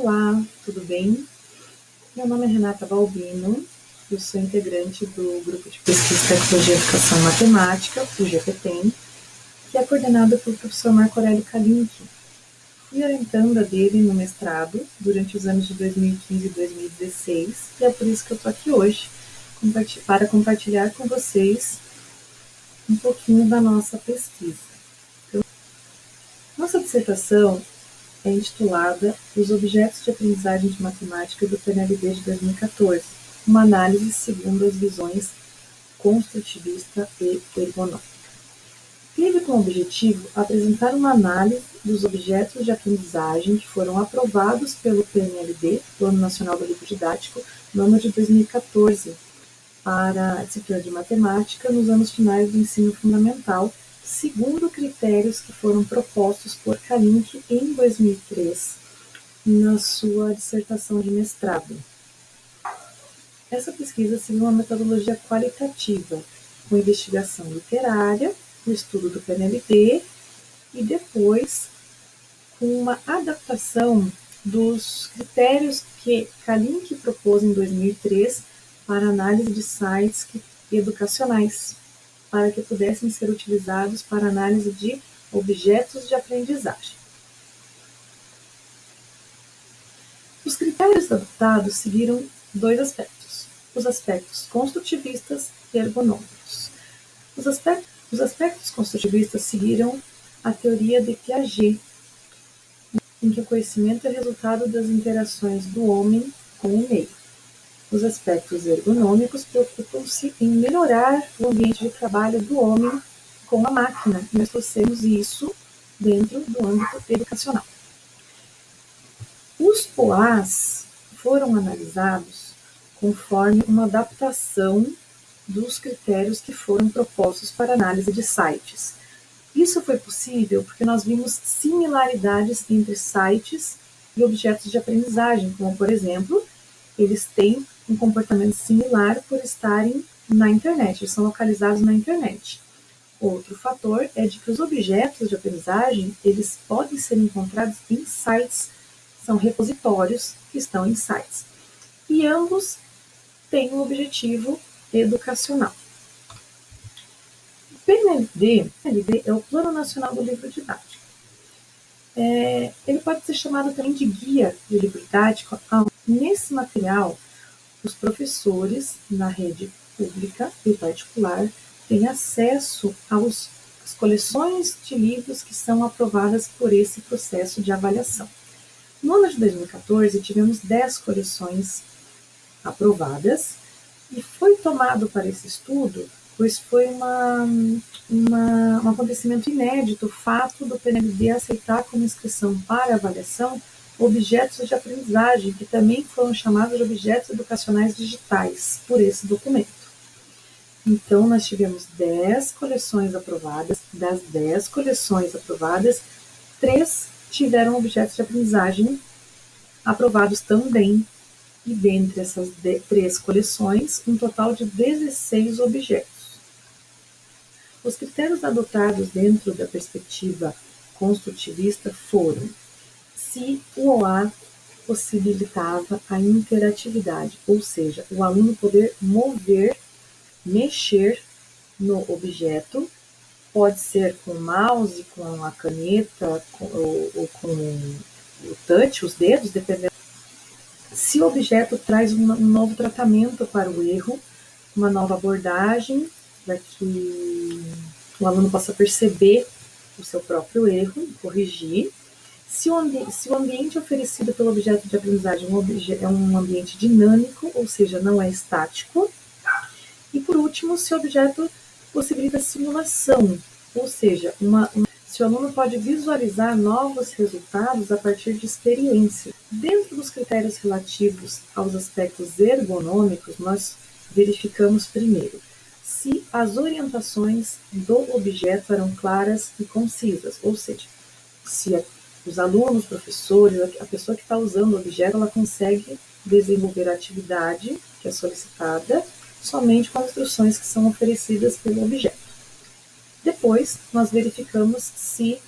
Olá, tudo bem? Meu nome é Renata Balbino, eu sou integrante do Grupo de Pesquisa Tecnologia, Educação e Matemática, o GPTEM, que é coordenado pelo professor Marco Aurélio Kalink. Fui orientanda dele no mestrado durante os anos de 2015 e 2016, e é por isso que eu estou aqui hoje, para compartilhar com vocês um pouquinho da nossa pesquisa. Nossa dissertação é intitulada Os Objetos de Aprendizagem de Matemática do PNLD de 2014, uma análise segundo as visões construtivista e ergonômica. Teve como objetivo apresentar uma análise dos objetos de aprendizagem que foram aprovados pelo PNLD, Plano Nacional do Livro Didático, no ano de 2014, para a disciplina de matemática nos anos finais do ensino fundamental, segundo critérios que foram propostos por Kalink em 2003, na sua dissertação de mestrado. Essa pesquisa seguiu uma metodologia qualitativa, com investigação literária, o estudo do PNLD e depois com uma adaptação dos critérios que Kalink propôs em 2003 para análise de sites educacionais, para que pudessem ser utilizados para análise de objetos de aprendizagem. Os critérios adotados seguiram dois aspectos, os aspectos construtivistas e ergonômicos. Os aspectos construtivistas seguiram a teoria de Piaget, em que o conhecimento é resultado das interações do homem com o meio. Os aspectos ergonômicos preocupam-se em melhorar o ambiente de trabalho do homem com a máquina, e nós trouxemos isso dentro do âmbito educacional. Os POAs foram analisados conforme uma adaptação dos critérios que foram propostos para análise de sites. Isso foi possível porque nós vimos similaridades entre sites e objetos de aprendizagem, como, por exemplo, eles têm um comportamento similar por estarem na internet, eles são localizados na internet. Outro fator é de que os objetos de aprendizagem, eles podem ser encontrados em sites, são repositórios que estão em sites. E ambos têm um objetivo educacional. O PNLD é o Plano Nacional do Livro Didático. Ele pode ser chamado também de guia de livro didático. Nesse material, os professores na rede pública e particular têm acesso às coleções de livros que são aprovadas por esse processo de avaliação. No ano de 2014, tivemos 10 coleções aprovadas e foi tomado para esse estudo, pois foi um acontecimento inédito o fato do PNLD aceitar como inscrição para avaliação objetos de aprendizagem, que também foram chamados de objetos educacionais digitais por esse documento. Então, nós tivemos 10 coleções aprovadas. Das 10 coleções aprovadas, 3 tiveram objetos de aprendizagem aprovados também. E dentre essas 3 coleções, um total de 16 objetos. Os critérios adotados dentro da perspectiva construtivista foram se o OA possibilitava a interatividade, ou seja, o aluno poder mexer no objeto, pode ser com o mouse, com a caneta ou com o touch, os dedos, dependendo. Se o objeto traz um novo tratamento para o erro, uma nova abordagem, para que o aluno possa perceber o seu próprio erro e corrigir. Se o ambiente oferecido pelo objeto de aprendizagem é um ambiente dinâmico, ou seja, não é estático. E, por último, se o objeto possibilita simulação, ou seja, se o aluno pode visualizar novos resultados a partir de experiência. Dentro dos critérios relativos aos aspectos ergonômicos, nós verificamos primeiro se as orientações do objeto eram claras e concisas, ou seja, se os alunos, professores, a pessoa que está usando o objeto, ela consegue desenvolver a atividade que é solicitada somente com as instruções que são oferecidas pelo objeto. Depois, nós verificamos se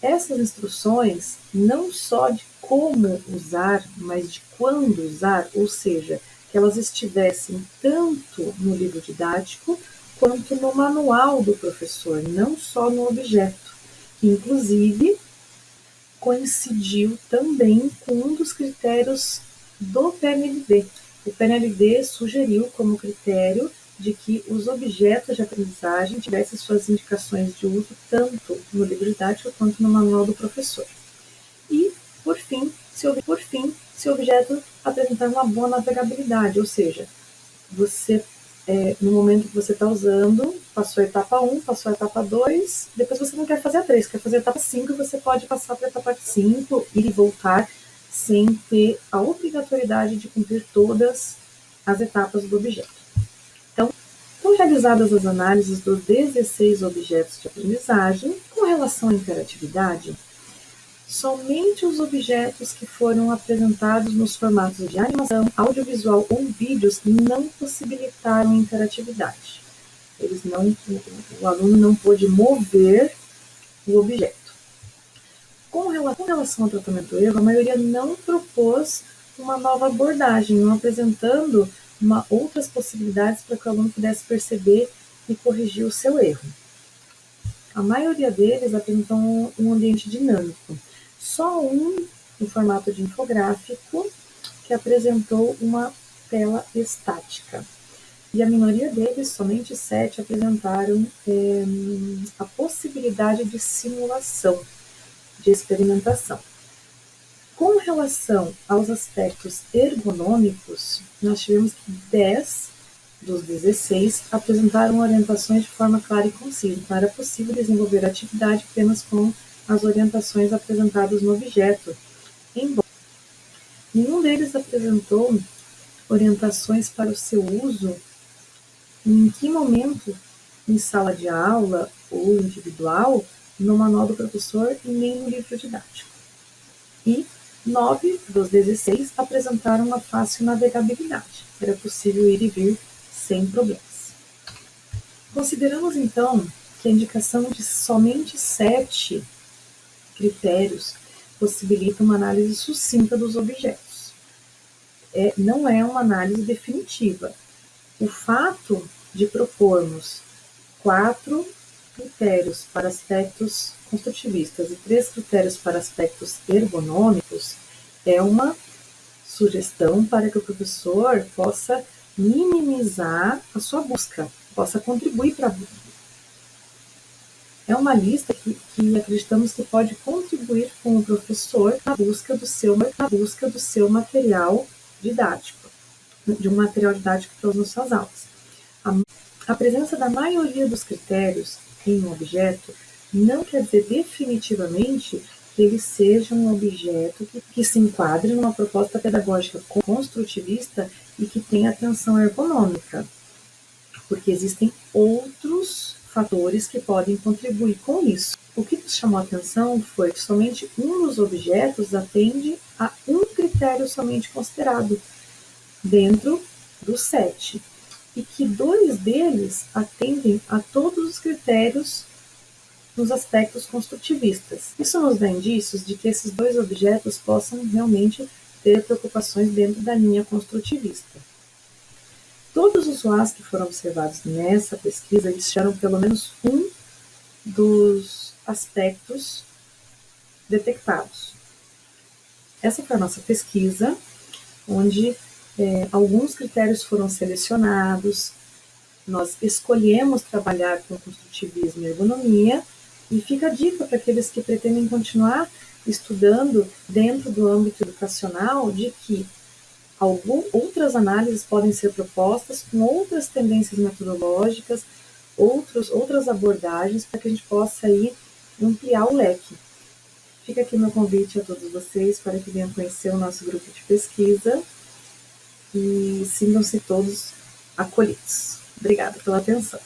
essas instruções, não só de como usar, mas de quando usar, ou seja, que elas estivessem tanto no livro didático quanto no manual do professor, não só no objeto, que inclusive coincidiu também com um dos critérios do PNLD. O PNLD sugeriu como critério de que os objetos de aprendizagem tivessem suas indicações de uso tanto no livro didático quanto no manual do professor. E, por fim, se o objeto apresentar uma boa navegabilidade, ou seja, você, no momento que você está usando, passou a etapa 1, passou a etapa 2, depois você não quer fazer a 3, quer fazer a etapa 5, e você pode passar para a etapa 5, ir e voltar, sem ter a obrigatoriedade de cumprir todas as etapas do objeto. Então, foram realizadas as análises dos 16 objetos de aprendizagem. Com relação à interatividade, somente os objetos que foram apresentados nos formatos de animação, audiovisual ou vídeos não possibilitaram interatividade. O aluno não pôde mover o objeto. Com relação ao tratamento do erro, a maioria não propôs uma nova abordagem, não apresentando outras possibilidades para que o aluno pudesse perceber e corrigir o seu erro. A maioria deles apresentam um ambiente dinâmico. Só um, no formato de infográfico, que apresentou uma tela estática. E a minoria deles, somente 7, apresentaram a possibilidade de simulação, de experimentação. Com relação aos aspectos ergonômicos, nós tivemos que 10 dos 16 apresentaram orientações de forma clara e concisa. Então, era possível desenvolver a atividade apenas com as orientações apresentadas no objeto. Embora nenhum deles apresentou orientações para o seu uso, em que momento, em sala de aula ou individual, no manual do professor e nem no livro didático. E 9 dos 16 apresentaram uma fácil navegabilidade. Era possível ir e vir sem problemas. Consideramos, então, que a indicação de somente 7 critérios possibilita uma análise sucinta dos objetos. Não é uma análise definitiva. O fato de propormos 4 critérios para aspectos construtivistas e 3 critérios para aspectos ergonômicos é uma sugestão para que o professor possa minimizar a sua busca, possa contribuir para a busca. É uma lista que acreditamos que pode contribuir com o professor na busca do seu material didático, de um material didático para as suas aulas. A presença da maioria dos critérios em um objeto não quer dizer definitivamente que ele seja um objeto que se enquadre numa proposta pedagógica construtivista e que tenha atenção ergonômica, porque existem outros fatores que podem contribuir com isso. O que nos chamou a atenção foi que somente um dos objetos atende a um critério somente considerado dentro dos 7, e que 2 deles atendem a todos os critérios nos aspectos construtivistas. Isso nos dá indícios de que esses 2 objetos possam realmente ter preocupações dentro da linha construtivista. Todos os UAS que foram observados nessa pesquisa, eles tiveram pelo menos um dos aspectos detectados. Essa foi a nossa pesquisa, onde alguns critérios foram selecionados, nós escolhemos trabalhar com construtivismo e ergonomia, e fica a dica para aqueles que pretendem continuar estudando dentro do âmbito educacional de que outras análises podem ser propostas com outras tendências metodológicas, outras abordagens para que a gente possa aí ampliar o leque. Fica aqui meu convite a todos vocês para que venham conhecer o nosso grupo de pesquisa e sintam-se todos acolhidos. Obrigada pela atenção.